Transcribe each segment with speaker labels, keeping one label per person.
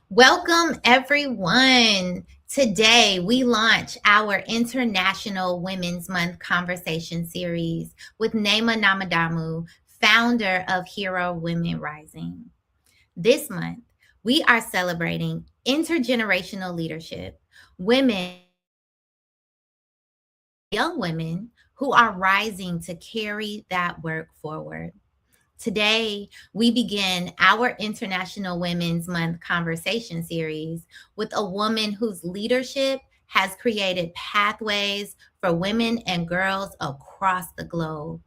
Speaker 1: Welcome, everyone. Today, we launch our International Women's Month conversation series with Neema Namadamu, founder of Hero Women Rising. This month, we are celebrating intergenerational leadership, women, young women who are rising to carry that work forward. Today, we begin our International Women's Month conversation series with a woman whose leadership has created pathways for women and girls across the globe.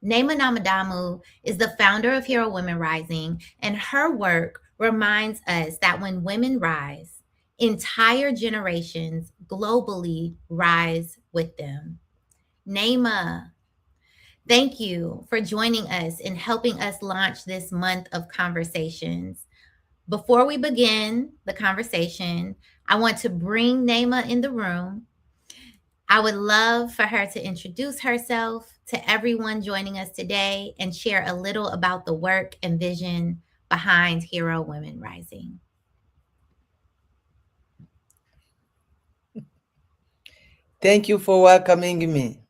Speaker 1: Neema Namadamu is the founder of Hero Women Rising, and her work reminds us that when women rise, entire generations globally rise with them. Neema, thank you for joining us and helping us launch this month of conversations. Before we begin the conversation, I want to bring Neema in the room. I would love for her to introduce herself to everyone joining us today and share a little about the work and vision behind Hero Women Rising.
Speaker 2: Thank you for welcoming me.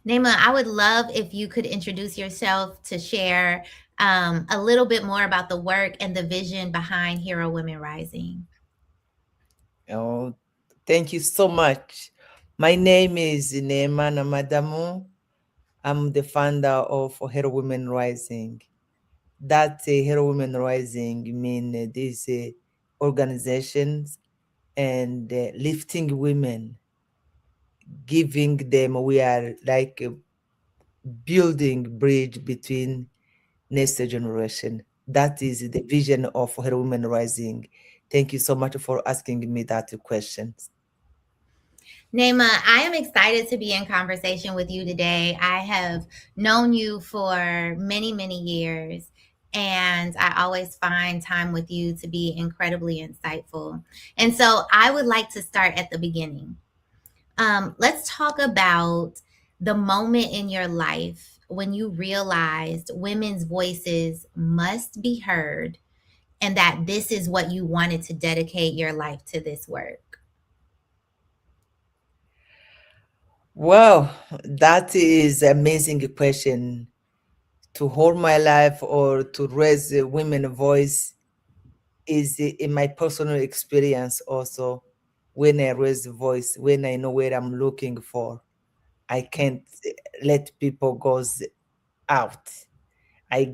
Speaker 1: Neema, I would love if you could introduce yourself to share a little bit more about the work and the vision behind Hero Women Rising.
Speaker 2: Oh, thank you so much. My name is Neema Namadamu. I'm the founder of Hero Women Rising. That Hero Women Rising mean these organizations and lifting women, giving them, we are like building bridge between next generation. That is the vision of Hero Women Rising. Thank you so much for asking me that question.
Speaker 1: Neema, I am excited to be in conversation with you today. I have known you for many, many years, and I always find time with you to be incredibly insightful. And so I would like to start at the beginning. Let's talk about the moment in your life when you realized women's voices must be heard and that this is what you wanted to dedicate your life to this work.
Speaker 2: Wow, that is an amazing question. To hold my life or to raise a women's voice is in my personal experience also. When I raise the voice, when I know where I'm looking for, I can't let people go out. I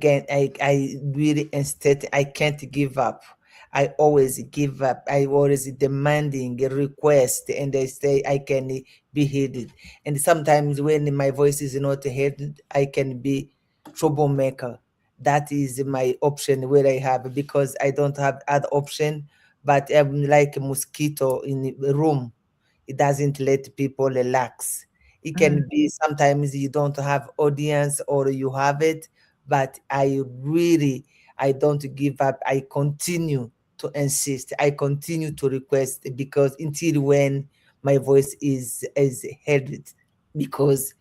Speaker 2: really instead I can't give up. I always give up. I always demanding a request, and I say I can be heard. And sometimes when my voice is not heard, I can be troublemaker. That is my option where I have, because I don't have other option. But I'm like a mosquito in the room. It doesn't let people relax. It can be sometimes you don't have audience or you have it, but I don't give up. I continue to insist. I continue to request, because until when my voice is heard, because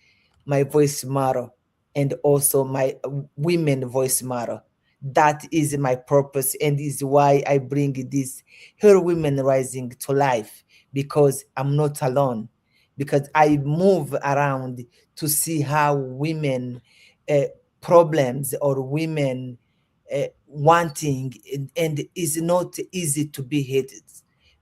Speaker 2: my voice matter, and also my women voice matter. That is my purpose, and is why I bring this Hero Women Rising to life, because I'm not alone, because I move around to see how women problems or women wanting, and is not easy to be hated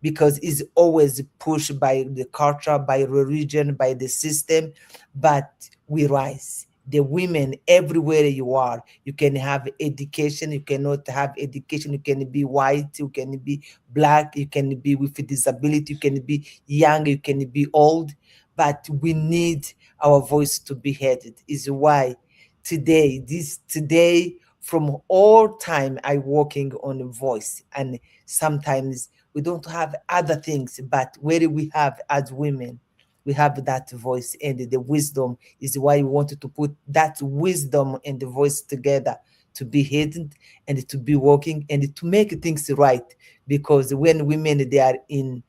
Speaker 2: because it's always pushed by the culture, by religion, by the system. But we rise. The women everywhere you are, you can have education, you cannot have education, you can be white, you can be black, you can be with a disability, you can be young, you can be old, but we need our voice to be heard. Is why today from all time I working on a voice, and sometimes we don't have other things, but where we have as women, we have that voice and the wisdom. Is why we wanted to put that wisdom and the voice together to be hidden and to be working and to make things right. Because when women they are in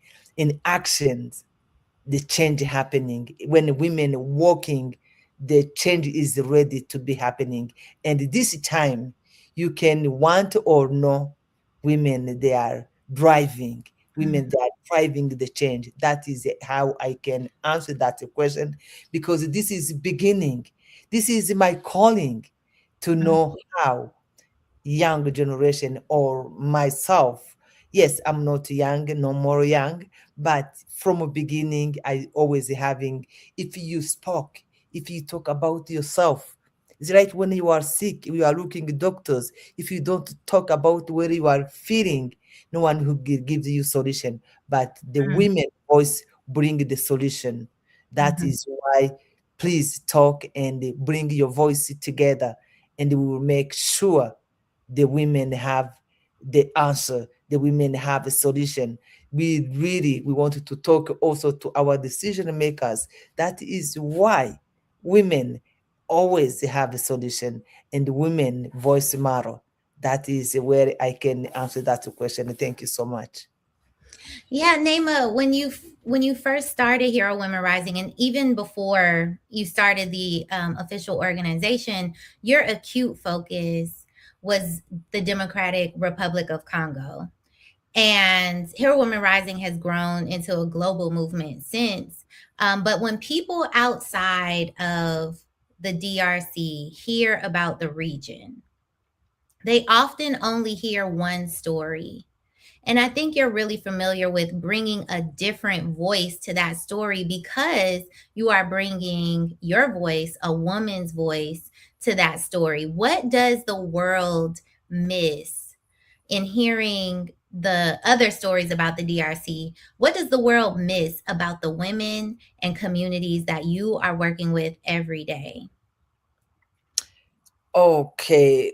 Speaker 2: actions, the change happening. When women walking, the change is ready to be happening. And this time, you can want or no, women they are driving. Women
Speaker 1: Mhm.
Speaker 2: they are driving the change. That is how I can answer that question, because this is beginning. This is my calling to
Speaker 1: Mhm.
Speaker 2: know how young generation or myself. Yes, I'm not young, no more young, but from a beginning, I always having, if you spoke, if you talk about yourself, it's right when you are sick, you are looking at doctors. If you don't talk about where you are feeling, no one who gives you solution, but the
Speaker 1: Mhm.
Speaker 2: women voice bring the solution. That
Speaker 1: Mhm.
Speaker 2: is why please talk and bring your voice together, and we will make sure the women have the answer, the women have a solution. We wanted to talk also to our decision makers. That is why women always have a solution, and women voice matter. That is where I can answer that question. Thank you so much.
Speaker 1: Yeah, Nema, when you first started Hero Women Rising, and even before you started the official organization, your acute focus was the Democratic Republic of Congo. And Hero Women Rising has grown into a global movement since. But when people outside of the DRC hear about the region, they often only hear one story. And I think you're really familiar with bringing a different voice to that story because you are bringing your voice, a woman's voice, to that story. What does the world miss in hearing the other stories about the DRC? What does the world miss about the women and communities that you are working with every day?
Speaker 2: Okay.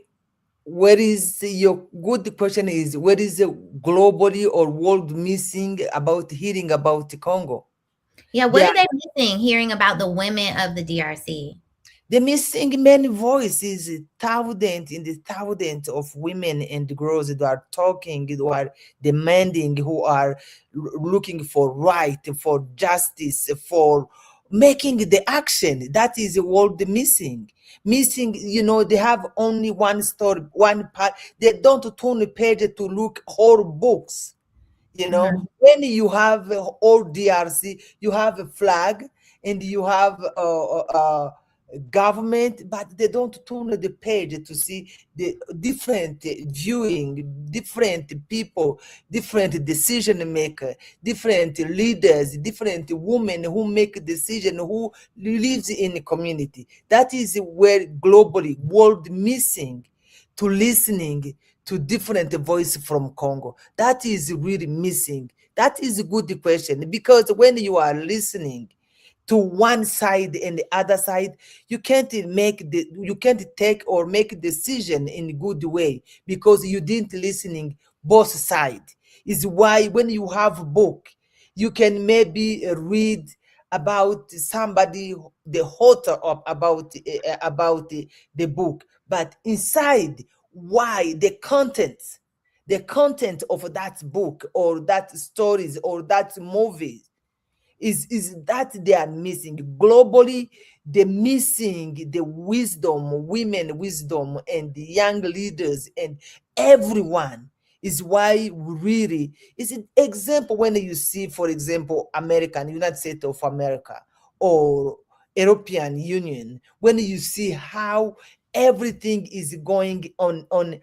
Speaker 2: What is your good question is, what is the globally or world missing about hearing about Congo?
Speaker 1: Yeah, what
Speaker 2: There
Speaker 1: are they missing hearing about the women of the DRC?
Speaker 2: The missing many voices, thousands in the thousands of women and girls that are talking, who are demanding, who are looking for right, for justice, for making the action. That is the world missing. Missing, they have only one story, one part. They don't turn the page to look whole books.
Speaker 1: Mhm.
Speaker 2: When you have all DRC, you have a flag and you have government, but they don't turn the page to see the different viewing, different people, different decision maker, different leaders, different women who make decision, who lives in the community. That is where globally world missing to listening to different voice from Congo. That is really missing. That is a good question, because when you are listening to one side and the other side, you can't take or make decision in a good way, because you didn't listening both side. Is why when you have a book, you can maybe read about somebody, the author of about the book, but inside, why the content of that book or that stories or that movie is that they are missing globally. They're missing the wisdom, women wisdom, and the young leaders and everyone. Is why we really is an example when you see, for example, American United States of America or European Union, when you see how everything is going on on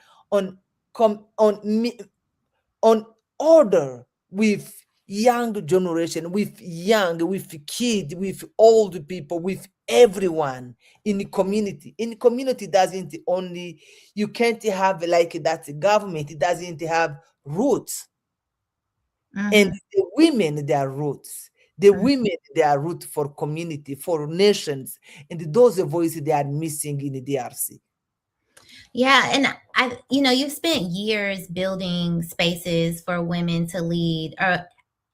Speaker 2: on order with young generation, with kid, with old people, with everyone in the community. In the community doesn't only, you can't have like that government, it doesn't have roots. And
Speaker 1: Mm-hmm.
Speaker 2: the women, their roots. The women, they are root for community, for nations, and those voices they are missing in the DRC.
Speaker 1: Yeah, and you've spent years building spaces for women to lead, or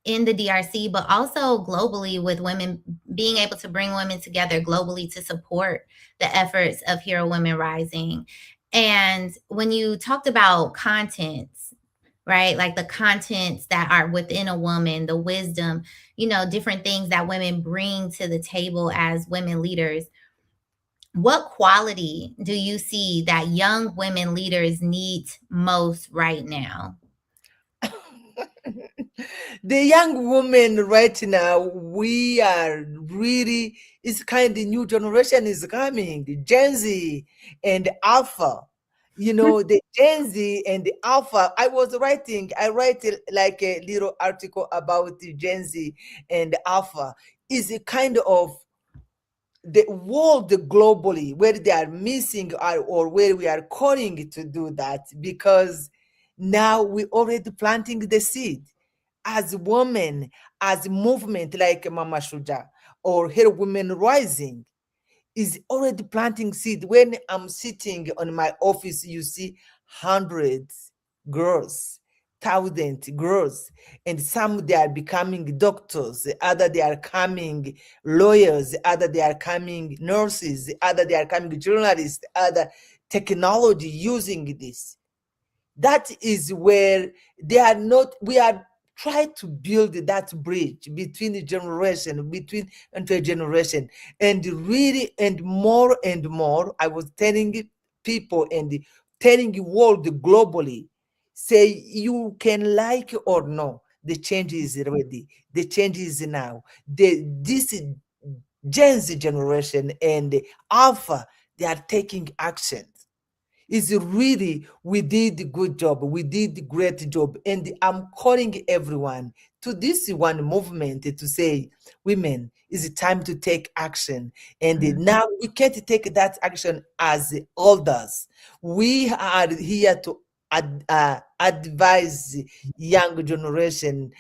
Speaker 1: in the DRC, but also globally, with women, being able to bring women together globally to support the efforts of Hero Women Rising. And when you talked about contents, right? Like the contents that are within a woman, the wisdom, different things that women bring to the table as women leaders. What quality do you see that young women leaders need most right now?
Speaker 2: The young women right now, we are really, it's kind of new generation is coming, the Gen Z and Alpha. You know, the Gen Z and the Alpha. I write like a little article about the Gen Z and Alpha. Is a kind of the world globally where they are missing, or where we are calling to do that, because now we already planting the seed as women, as movement like Mama Shuja or Her Women Rising is already planting seed. When I'm sitting on my office, you see hundreds girls, thousands girls, and some they are becoming doctors, the other they are coming lawyers, the other they are coming nurses, the other they are coming journalists, the other technology using this. That is where they are not, we are trying to build that bridge between the generation, between intergeneration, and really, and more I was telling people and telling the world globally, say you can like or no, the change is ready, the change is now, this Gen Z generation and Alpha, they are taking action. Is really, we did a good job, we did a great job, and I'm calling everyone to this one movement to say, women, it's time to take action. And
Speaker 1: Mhm,
Speaker 2: now we can't take that action as elders. We are here to advise young generation,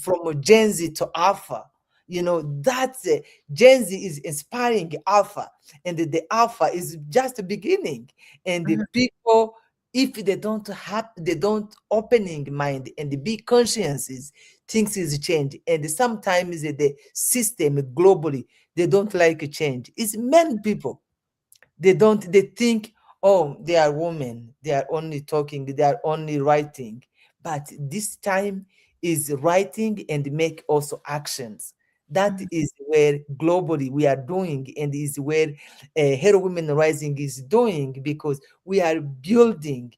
Speaker 2: from Gen Z to Alpha. You know, that's Gen Z is inspiring Alpha, and the Alpha is just the beginning. And the
Speaker 1: mhm,
Speaker 2: people, if they don't have, they don't opening mind and the big consciences, things is change. And sometimes the system globally, they don't like a change. It's men people, they don't, they think, oh, they are women, they are only talking, they are only writing. But this time is writing and make also actions. That
Speaker 1: mhm,
Speaker 2: is where globally we are doing, and is where Hero Women Rising is doing, because we are building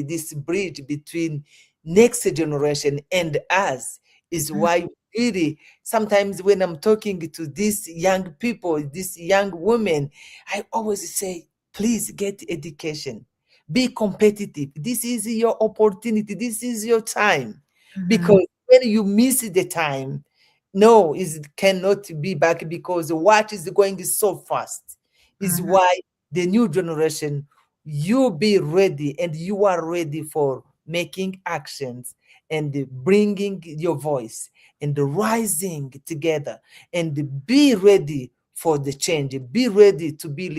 Speaker 2: this bridge between next generation and us. Is
Speaker 1: mhm,
Speaker 2: why really, sometimes when I'm talking to these young people, these young women, I always say, please get education, be competitive. This is your opportunity, this is your time.
Speaker 1: mhm,
Speaker 2: Because when you miss the time, no, it cannot be back, because what is going so fast. Is
Speaker 1: mhm,
Speaker 2: why the new generation, you be ready, and you are ready for making actions and bringing your voice and rising together, and be ready for the change, be ready to be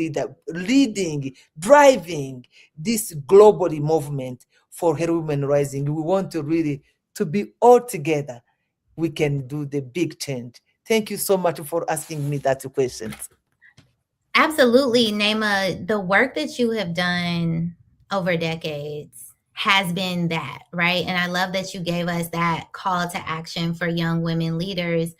Speaker 2: leading, driving this globally movement for Hero Women Rising. We want to really to be all together, we can do the big change. Thank you so much for asking me that question.
Speaker 1: Absolutely, Nema. The work that you have done over decades has been that, right? And I love that you gave us that call to action for young women leaders,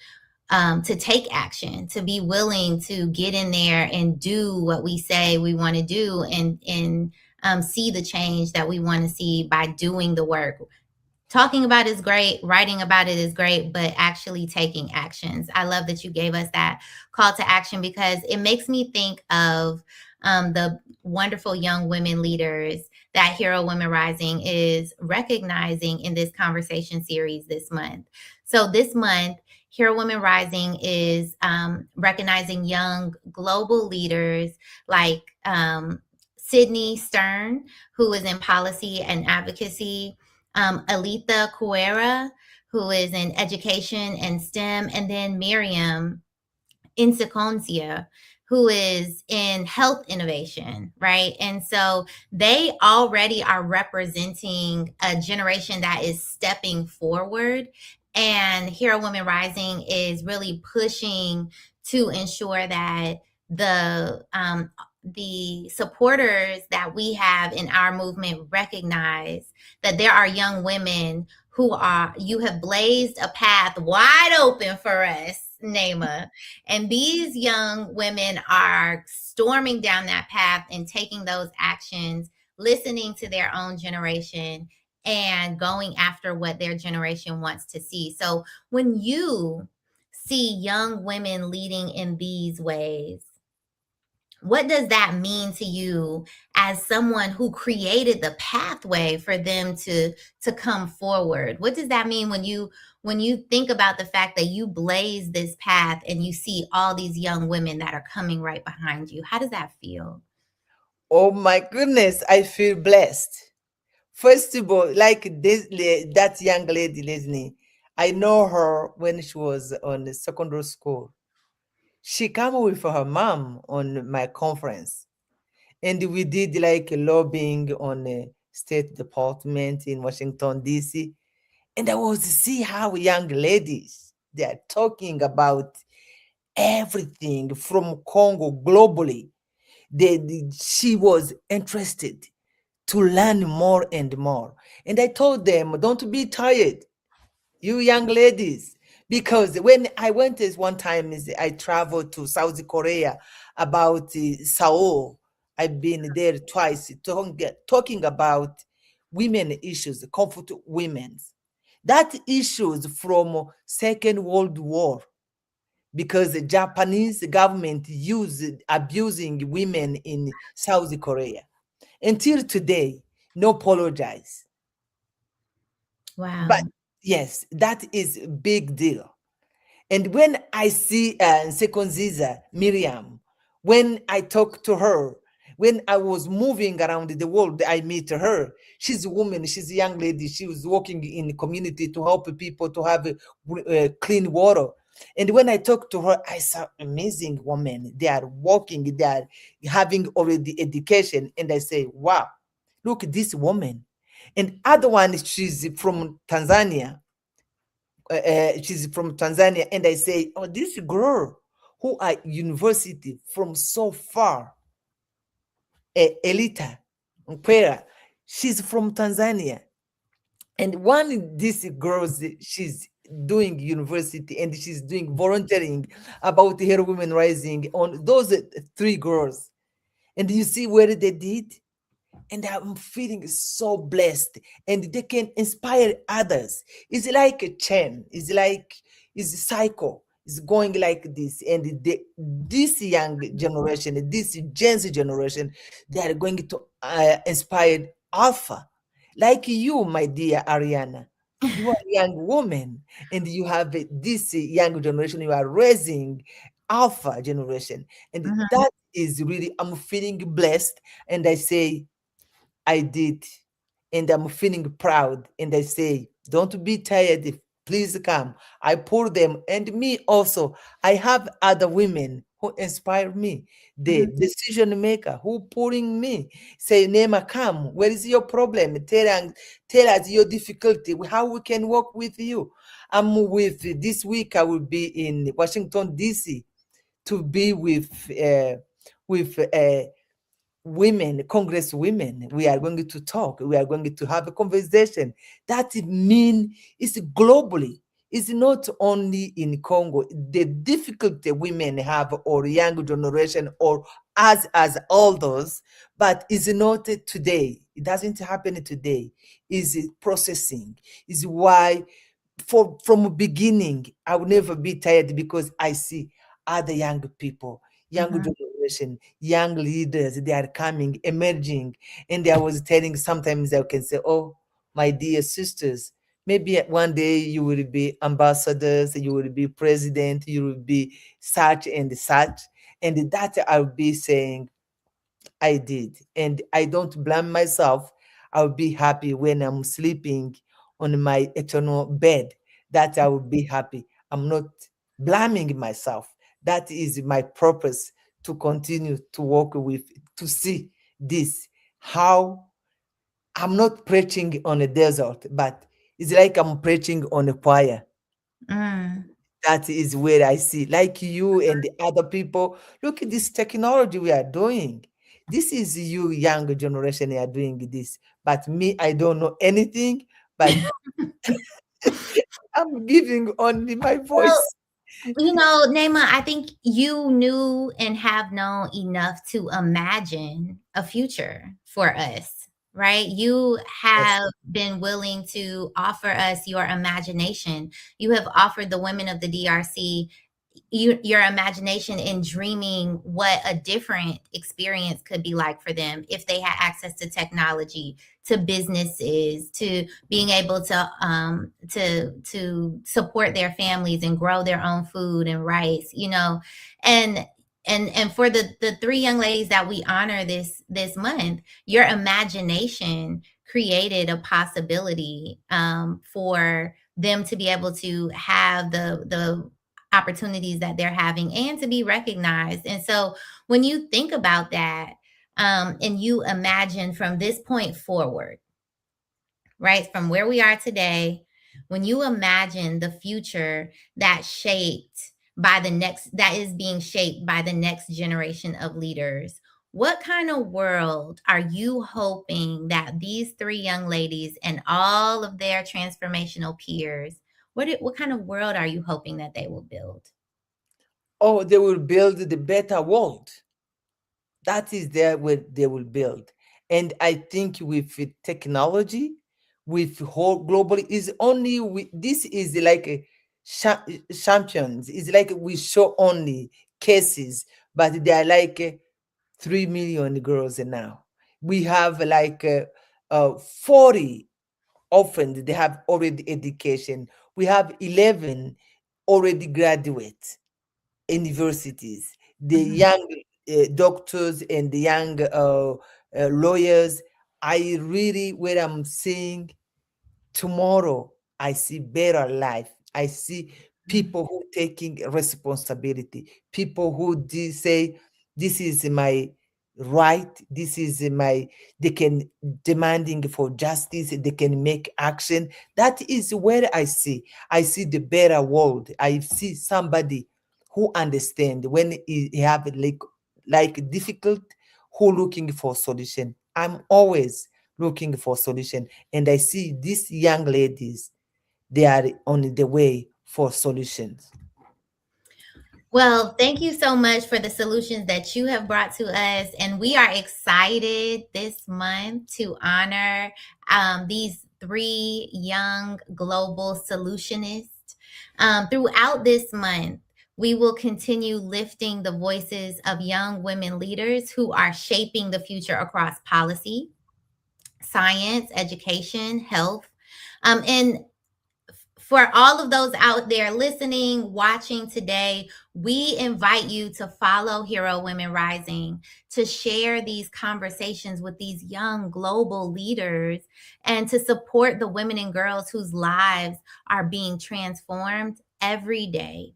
Speaker 1: to take action, to be willing to get in there and do what we say we want to do, and see the change that we want to see by doing the work. Talking about is great, writing about it is great, but actually taking actions. I love that you gave us that call to action because it makes me think of the wonderful young women leaders that Hero Women Rising is recognizing in this conversation series this month. So, this month, Hero Women Rising is recognizing young global leaders like Sydney Stern, who is in policy and advocacy, Aletha Cuera, who is in education and STEM, and then Miriam Inseconcia, who is in health innovation, right? And so they already are representing a generation that is stepping forward. And Hero Women Rising is really pushing to ensure that the supporters that we have in our movement recognize that there are young women who are, you have blazed a path wide open for us, Neema. And these young women are storming down that path and taking those actions, listening to their own generation and going after what their generation wants to see. So when you see young women leading in these ways, what does that mean to you as someone who created the pathway for them to come forward? What does that mean when you think about the fact that you blaze this path and you see all these young women that are coming right behind you? How does that feel?
Speaker 2: Oh my goodness, I feel blessed. First of all, like that young lady listening, I know her when she was on the secondary school. She came with her mom on my conference, and we did like lobbying on a State Department in Washington D.C. And I was to see how young ladies they are talking about everything from Congo globally. She was interested to learn more and more. And I told them, don't be tired, you young ladies. Because when I went this one time, I traveled to South Korea about Seoul. I've been there twice talking about women issues, comfort women. That issues from Second World War because the Japanese government used abusing women in South Korea. Until today, no apologize. But
Speaker 1: Wow.
Speaker 2: yes, that is a big deal. And when I see Sekonziza, Miriam, when I talk to her, when I was moving around the world, I meet her. She's a woman, she's a young lady. She was working in the community to help people to have clean water. And when I talk to her, I saw amazing women. They are working, they are having already education. And I say, wow, look at this woman. And other one, she's from Tanzania. She's from Tanzania, and I say, "Oh, this girl who are university from so far, Elita Mpera, she's from Tanzania, and one these girls, she's doing university and she's doing volunteering about her women rising on those three girls, and you see where they did." And I'm feeling so blessed, and they can inspire others. It's like a chain. It's a cycle. It's going like this, and this young generation, this Gen Z generation, they are going to inspire Alpha, like you, my dear Ariana. You are a young woman, and you have this young generation. You are raising Alpha generation, and
Speaker 1: Mhm.
Speaker 2: that is really. I'm feeling blessed, and I say I did, and I'm feeling proud. And I say, don't be tired. Please come. I pour them, and me also. I have other women who inspire me. The
Speaker 1: Mhm.
Speaker 2: decision maker who pouring me say, Neema, come. Where is your problem? Tell us your difficulty. How we can work with you. I'm with this week. I will be in Washington D.C. to be with women, Congress women. We are going to talk. We are going to have a conversation. That mean is globally. It's not only in Congo. The difficulty women have, or young generation, or us as elders, but is not today. It doesn't happen today. Is processing. Is why from beginning I will never be tired because I see other young people, young
Speaker 1: Mhm.
Speaker 2: generation, young leaders, they are coming, emerging. And I was telling, sometimes I can say, oh, my dear sisters, maybe one day you will be ambassadors, you will be president, you will be such and such. And that I'll be saying, I did. And I don't blame myself. I'll be happy when I'm sleeping on my eternal bed. That I will be happy. I'm not blaming myself. That is my purpose, to continue to work with, to see this. How I'm not preaching on a desert, but it's like I'm preaching on a choir.
Speaker 1: Mm.
Speaker 2: That is where I see, like you and the other people, look at this technology we are doing. This is you, young generation, are doing this. But me, I don't know anything, but I'm giving only my
Speaker 1: Well,
Speaker 2: voice.
Speaker 1: Naima, I think you knew and have known enough to imagine a future for us, right? You
Speaker 2: Yes.
Speaker 1: have been willing to offer us your imagination. You have offered the women of the DRC your imagination in dreaming what a different experience could be like for them if they had access to technology, to businesses, to being able to support their families and grow their own food and rice, and and for the three young ladies that we honor this month, your imagination created a possibility for them to be able to have the opportunities that they're having and to be recognized. And so when you think about that, and you imagine from this point forward, right, from where we are today, when you imagine the future that is being shaped by the next generation of leaders, what kind of world are you hoping that these three young ladies and all of their transformational peers, what kind of world are you hoping that they will build?
Speaker 2: Oh, they will build the better world. That is there where they will build. And I think with technology, with whole globally, is only this is like a champions. It's like we show only cases, but they are like 3 million girls now. We have like 40 orphans. They have already education. We have 11 already graduate universities, the
Speaker 1: Mhm.
Speaker 2: young doctors and the young lawyers. I really, where I'm seeing tomorrow, I see better life. I see people who taking responsibility, people who say, this is my right, this is my, they can demanding for justice, they can make action. That is where I see the better world. I see somebody who understand when he have like difficult, who looking for solution. I'm always looking for solution, and I see these young ladies, they are on the way for solutions.
Speaker 1: Well, thank you so much for the solutions that you have brought to us. And we are excited this month to honor these three young global solutionists. Throughout this month, we will continue lifting the voices of young women leaders who are shaping the future across policy, science, education, health. And for all of those out there listening, watching today, we invite you to follow Hero Women Rising, to share these conversations with these young global leaders, and to support the women and girls whose lives are being transformed every day.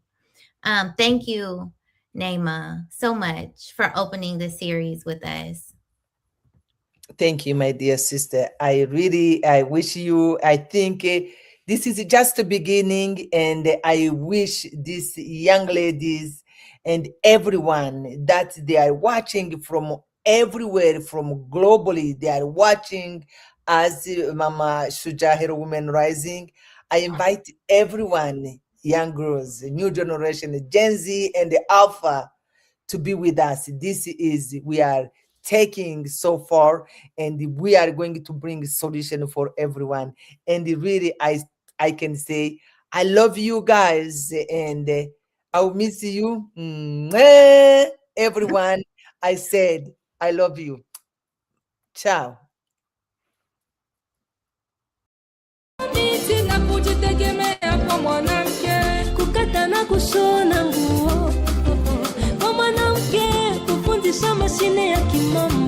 Speaker 1: Thank you, Neema, so much for opening this series with us.
Speaker 2: Thank you, my dear sister. I wish you, I think this is just the beginning, and I wish these young ladies and everyone that they are watching from everywhere, from globally, they are watching as Mama Shuja Hero Women Rising. I invite everyone, young girls, new generation, Gen Z and the Alpha, to be with us. This is, we are taking so far, and we are going to bring a solution for everyone. And really, I can say I love you guys, and I'll miss you. Mwah! Everyone, I said I love you. Ciao.
Speaker 3: Na kujitegemea kwa mwanamke, kukata na kushona nguo kwa mwanamke, kufundisha mashine ya kimama.